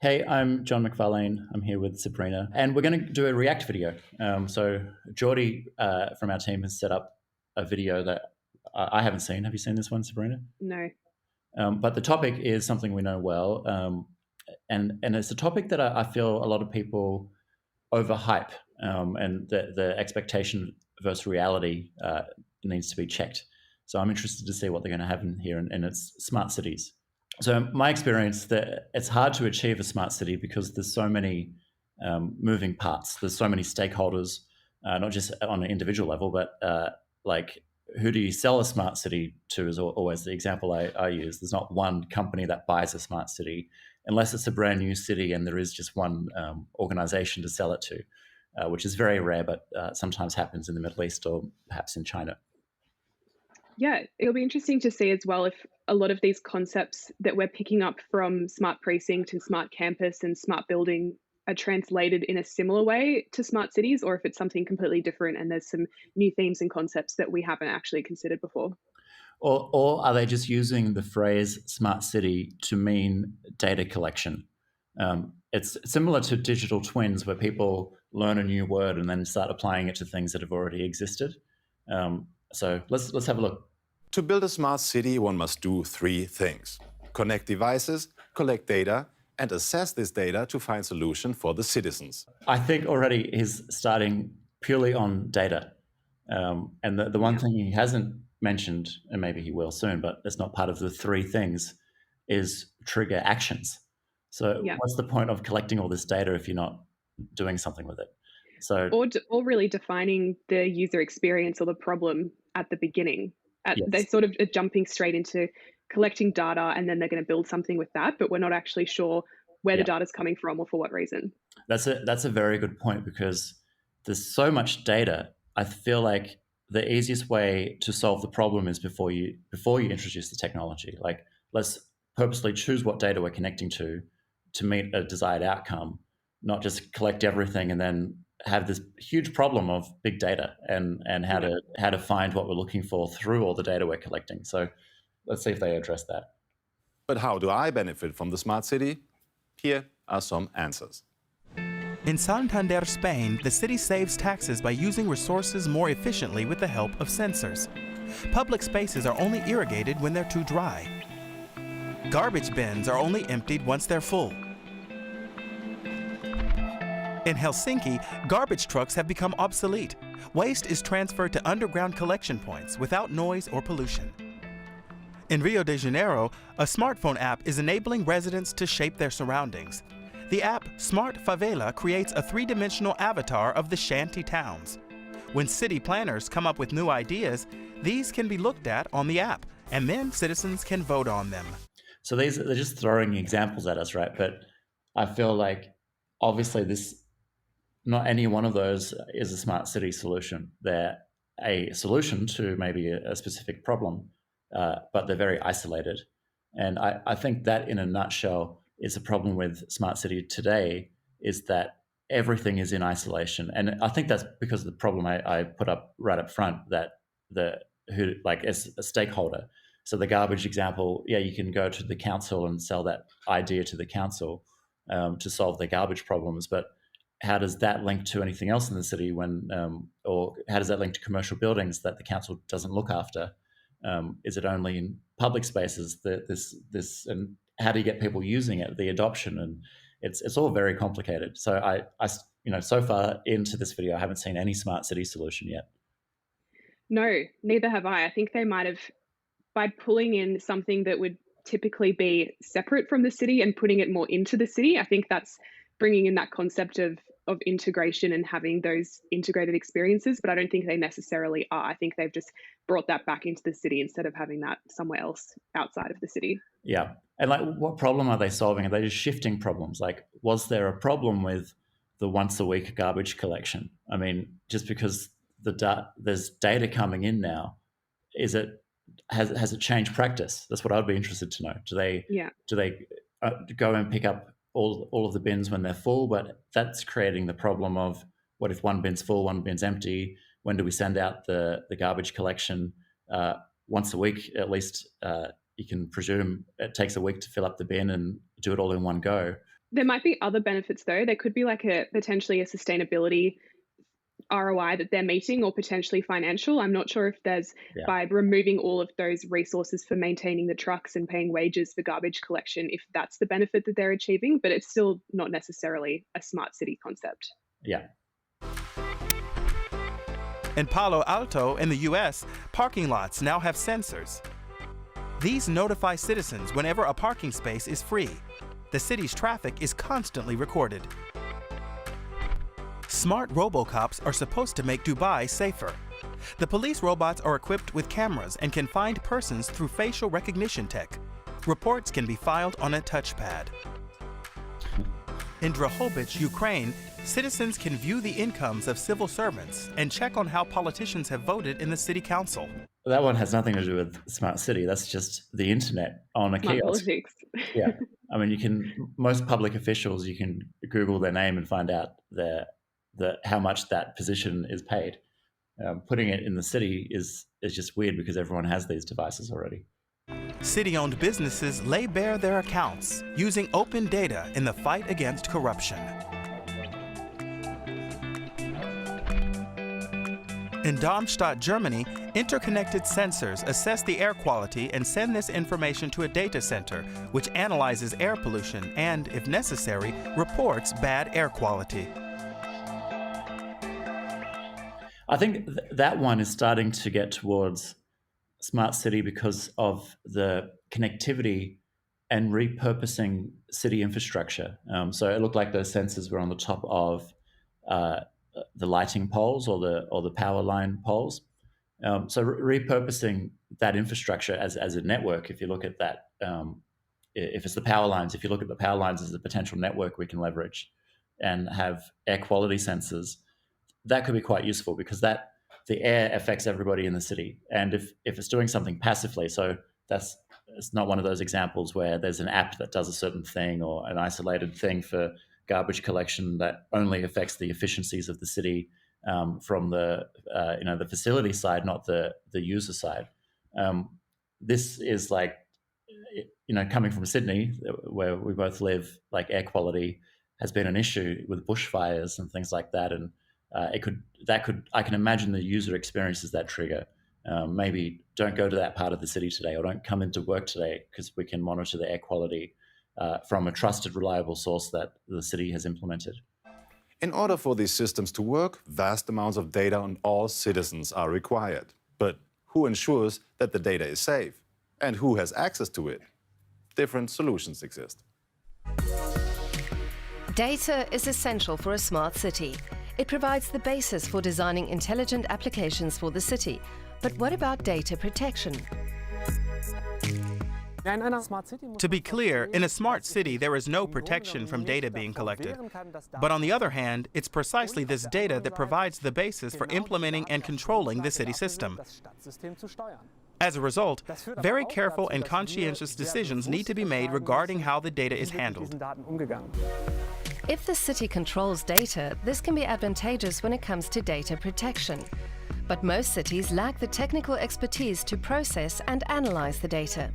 Hey, I'm John McFarlane. I'm here with Sabrina, and we're going to do a React video. So Geordie from our team has set up a video that I haven't seen. Have you seen this one, Sabrina? No. But the topic is something we know well, and it's a topic that I feel a lot of people overhype, and the expectation versus reality needs to be checked. So I'm interested to see what they're going to have in here, and it's smart cities. So my experience that it's hard to achieve a smart city because there's so many moving parts. There's so many stakeholders, not just on an individual level, but like who do you sell a smart city to is always the example I use. There's not one company that buys a smart city unless it's a brand new city and there is just one organization to sell it to, which is very rare, but sometimes happens in the Middle East or perhaps in China. Yeah, it'll be interesting to see as well if a lot of these concepts that we're picking up from smart precinct and smart campus and smart building are translated in a similar way to smart cities, or if it's something completely different and there's some new themes and concepts that we haven't actually considered before. Or are they just using the phrase smart city to mean data collection? It's similar to digital twins, where people learn a new word and then start applying it to things that have already existed. So let's have a look. To build a smart city, one must do three things: connect devices, collect data, and assess this data to find solution for the citizens. I think already he's starting purely on data. And the one Yeah. thing he hasn't mentioned, and maybe he will soon, but it's not part of the three things, is trigger actions. So Yeah. what's the point of collecting all this data if you're not doing something with it? So Or really defining the user experience or the problem at the beginning. They yes, sort of are jumping straight into collecting data and then they're going to build something with that, but we're not actually sure where the yeah, data's coming from or for what reason. that's a very good point because there's so much data. I feel like the easiest way to solve the problem is before you introduce the technology. Like let's purposely choose what data we're connecting to meet a desired outcome, not just collect everything and then have this huge problem of big data and how Yeah. to find what we're looking for through all the data we're collecting. So let's see if they address that. But how do I benefit from the smart city? Here are some answers. In Santander, Spain, the city saves taxes by using resources more efficiently with the help of sensors. Public spaces are only irrigated when they're too dry. Garbage bins are only emptied once they're full. In Helsinki, garbage trucks have become obsolete. Waste is transferred to underground collection points without noise or pollution. In Rio de Janeiro, a smartphone app is enabling residents to shape their surroundings. The app Smart Favela creates a three-dimensional avatar of the shanty towns. When city planners come up with new ideas, these can be looked at on the app, and then citizens can vote on them. So they're just throwing examples at us, right? But I feel like obviously this not any one of those is a smart city solution. They're a solution to maybe a specific problem, but they're very isolated. And I think that in a nutshell is a problem with smart city today is that everything is in isolation. And I think that's because of the problem I put up right up front that the who like as a stakeholder. So the garbage example, yeah, you can go to the council and sell that idea to the council to solve their garbage problems, but how does that link to anything else in the city when or how does that link to commercial buildings that the council doesn't look after? Is it only in public spaces that this and how do you get people using it, the adoption? And it's all very complicated. So I so far into this video I haven't seen any smart city solution yet. No, neither have I. I think they might have, by pulling in something that would typically be separate from the city and putting it more into the city, I think that's bringing in that concept of integration and having those integrated experiences, but I don't think they necessarily are. I think they've just brought that back into the city instead of having that somewhere else outside of the city. Yeah. And like what problem are they solving? Are they just shifting problems? Like was there a problem with the once a week garbage collection? I mean, just because there's data coming in now, is it has it changed practice? That's what I'd be interested to know. Yeah. Do they go and pick up all of the bins when they're full? But that's creating the problem of what if one bin's full, one bin's empty? When do we send out the garbage collection? Once a week, at least. You can presume it takes a week to fill up the bin and do it all in one go. There might be other benefits though. There could be like a potentially a sustainability ROI that they're meeting or potentially financial. I'm not sure if there's Yeah. by removing all of those resources for maintaining the trucks and paying wages for garbage collection, if that's the benefit that they're achieving, but it's still not necessarily a smart city concept. Yeah. In Palo Alto, in the US, parking lots now have sensors. These notify citizens whenever a parking space is free. The city's traffic is constantly recorded. Smart robocops are supposed to make Dubai safer. The police robots are equipped with cameras and can find persons through facial recognition tech. Reports can be filed on a touchpad. In Drohobych, Ukraine, citizens can view the incomes of civil servants and check on how politicians have voted in the city council. That one has nothing to do with smart city. That's just the internet on a Smart kiosk. politics. Yeah. I mean, most public officials, you can Google their name and find out how much that position is paid. Putting it in the city is just weird because everyone has these devices already. City-owned businesses lay bare their accounts using open data in the fight against corruption. In Darmstadt, Germany, interconnected sensors assess the air quality and send this information to a data center, which analyzes air pollution and, if necessary, reports bad air quality. I think that one is starting to get towards smart city because of the connectivity and repurposing city infrastructure. So it looked like those sensors were on the top of the lighting poles or the power line poles. So repurposing that infrastructure as a network, if you look at that, if it's the power lines, if you look at the power lines as a potential network we can leverage and have air quality sensors, that could be quite useful because the air affects everybody in the city. And if it's doing something passively, so it's not one of those examples where there's an app that does a certain thing or an isolated thing for garbage collection that only affects the efficiencies of the city from the facility side, not the user side. This is like, coming from Sydney, where we both live, like air quality has been an issue with bushfires and things like that, and I can imagine the user experiences that trigger. Maybe don't go to that part of the city today, or don't come into work today because we can monitor the air quality from a trusted, reliable source that the city has implemented. In order for these systems to work, vast amounts of data on all citizens are required. But who ensures that the data is safe? And who has access to it? Different solutions exist. Data is essential for a smart city. It provides the basis for designing intelligent applications for the city. But what about data protection? To be clear, in a smart city, there is no protection from data being collected. But on the other hand, it's precisely this data that provides the basis for implementing and controlling the city system. As a result, very careful and conscientious decisions need to be made regarding how the data is handled. If the city controls data, this can be advantageous when it comes to data protection. But most cities lack the technical expertise to process and analyze the data.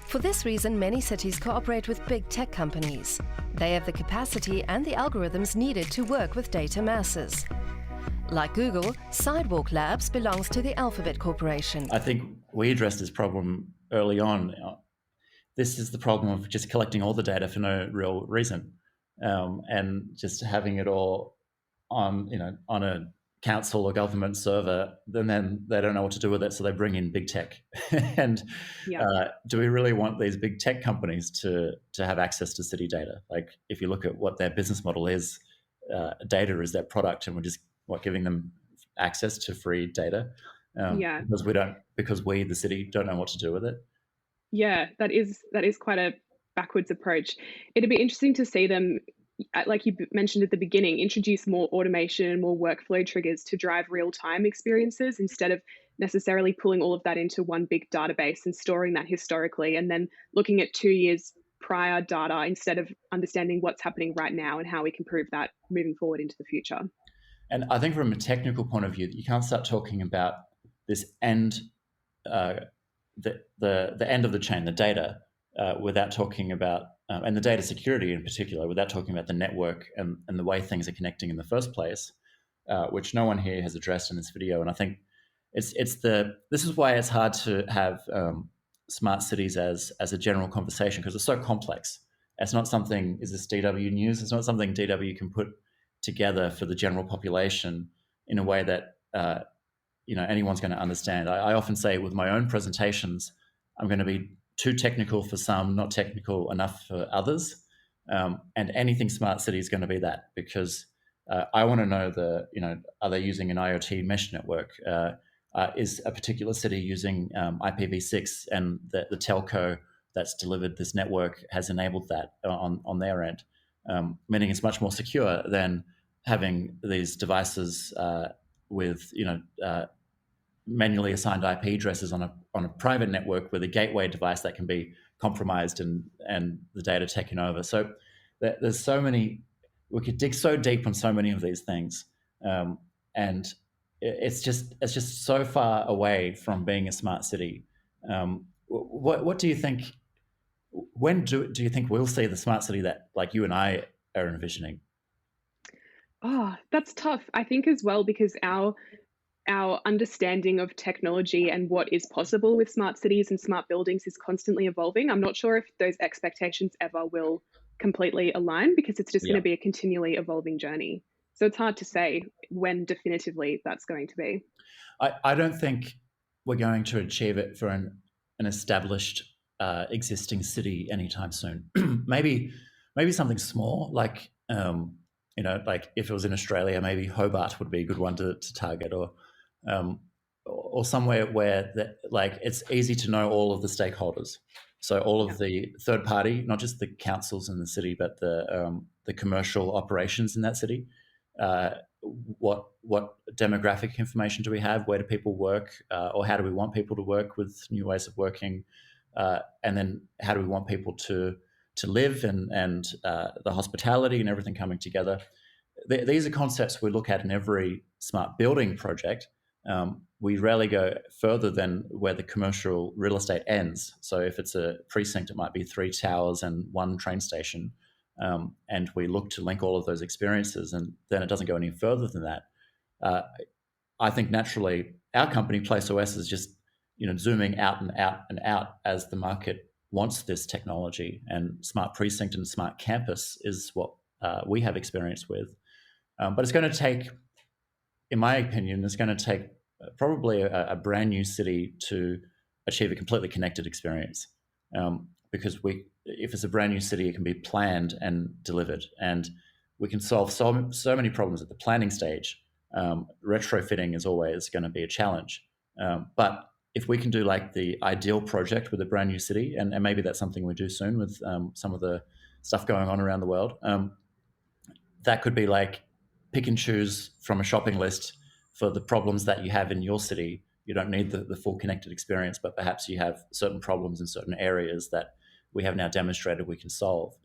For this reason, many cities cooperate with big tech companies. They have the capacity and the algorithms needed to work with data masses. Like Google, Sidewalk Labs belongs to the Alphabet Corporation. I think we addressed this problem early on. This is the problem of just collecting all the data for no real reason, and just having it all on a council or government server, and then they don't know what to do with it, so they bring in big tech. And do we really want these big tech companies to have access to city data? Like, if you look at what their business model is, data is their product, and we're just giving them access to free data because we, the city, don't know what to do with it. Yeah, that is quite a backwards approach. It'd be interesting to see them, like you mentioned at the beginning, introduce more automation, more workflow triggers to drive real-time experiences instead of necessarily pulling all of that into one big database and storing that historically and then looking at 2 years prior data instead of understanding what's happening right now and how we can prove that moving forward into the future. And I think from a technical point of view, you can't start talking about this end, the end of the chain, the data, without talking about and the data security in particular, without talking about the network and the way things are connecting in the first place, which no one here has addressed in this video. And I think this is why it's hard to have smart cities as a general conversation, because it's so complex. It's not something, is this DW news? It's not something DW can put together for the general population in a way that anyone's going to understand. I often say with my own presentations, I'm going to be too technical for some, not technical enough for others. And anything smart city is going to be that, because I want to know are they using an IoT mesh network? Is a particular city using IPv6, and the telco that's delivered this network has enabled that on their end, meaning it's much more secure than having these devices with manually assigned IP addresses on a private network with a gateway device that can be compromised and the data taken over. So there's so many. We could dig so deep on so many of these things, and it's just so far away from being a smart city. What do you think? When do you think we'll see the smart city that like you and I are envisioning? Oh, that's tough. I think as well, because our understanding of technology and what is possible with smart cities and smart buildings is constantly evolving. I'm not sure if those expectations ever will completely align, because it's just going to be a continually evolving journey. So it's hard to say when definitively that's going to be. I don't think we're going to achieve it for an established existing city anytime soon. maybe something small, like like if it was in Australia, maybe Hobart would be a good one to target, or somewhere where it's easy to know all of the stakeholders. So all of the third party, not just the councils in the city, but the commercial operations in that city. What demographic information do we have? Where do people work, or how do we want people to work with new ways of working? And then how do we want people to live, and the hospitality and everything coming together. These are concepts we look at in every smart building project. We rarely go further than where the commercial real estate ends. So if it's a precinct, it might be 3 towers and 1 train station. And we look to link all of those experiences, and then it doesn't go any further than that. I think naturally our company, PlaceOS, is just zooming out and out and out as the market wants this technology, and smart precinct and smart campus is what we have experience with. But it's going to take, in my opinion, it's going to take probably a brand new city to achieve a completely connected experience. Because if it's a brand new city, it can be planned and delivered, and we can solve so many problems at the planning stage. Retrofitting is always going to be a challenge, but if we can do like the ideal project with a brand new city, and maybe that's something we do soon with some of the stuff going on around the world, that could be like pick and choose from a shopping list for the problems that you have in your city. You don't need the full connected experience, but perhaps you have certain problems in certain areas that we have now demonstrated we can solve,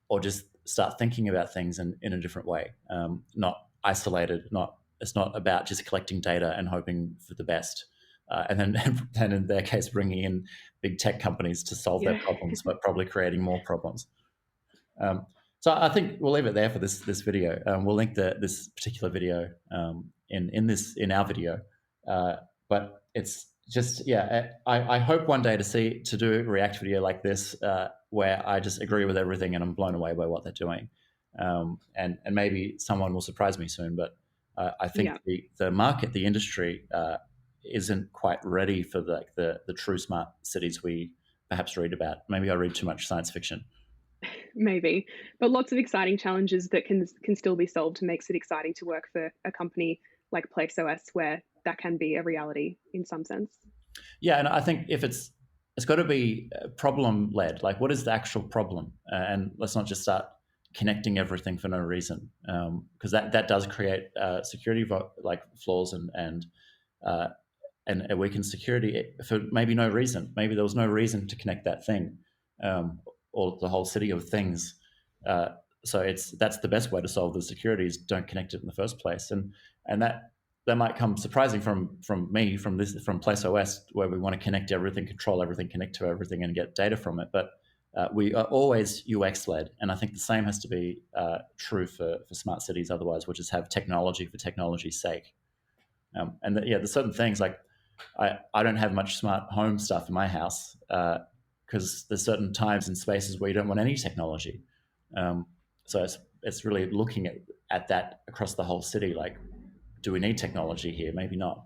or just start thinking about things in a different way, not isolated. It's not about just collecting data and hoping for the best. And then in their case, bringing in big tech companies to solve their problems, but probably creating more problems. So I think we'll leave it there for this video. We'll link this particular video in our video. But it's just, I hope one day to do a React video like this, where I just agree with everything and I'm blown away by what they're doing. And maybe someone will surprise me soon, but I think the market, the industry, isn't quite ready for the true smart cities we perhaps read about. Maybe I read too much science fiction. Maybe, but lots of exciting challenges that can still be solved, makes it exciting to work for a company like PlaceOS, where that can be a reality in some sense. Yeah, and I think if it's got to be problem led. Like, what is the actual problem? And let's not just start connecting everything for no reason, because that does create security flaws and it weakens security for maybe no reason. Maybe there was no reason to connect that thing, or the whole city of things. So that's the best way to solve the security, is don't connect it in the first place. And that might come surprising from PlaceOS, where we want to connect everything, control everything, connect to everything, and get data from it. But We are always UX led, and I think the same has to be true for smart cities. Otherwise, we'll just have technology for technology's sake. There's certain things like I don't have much smart home stuff in my house because there's certain times and spaces where you don't want any technology. So it's really looking at that across the whole city. Like, do we need technology here? Maybe not.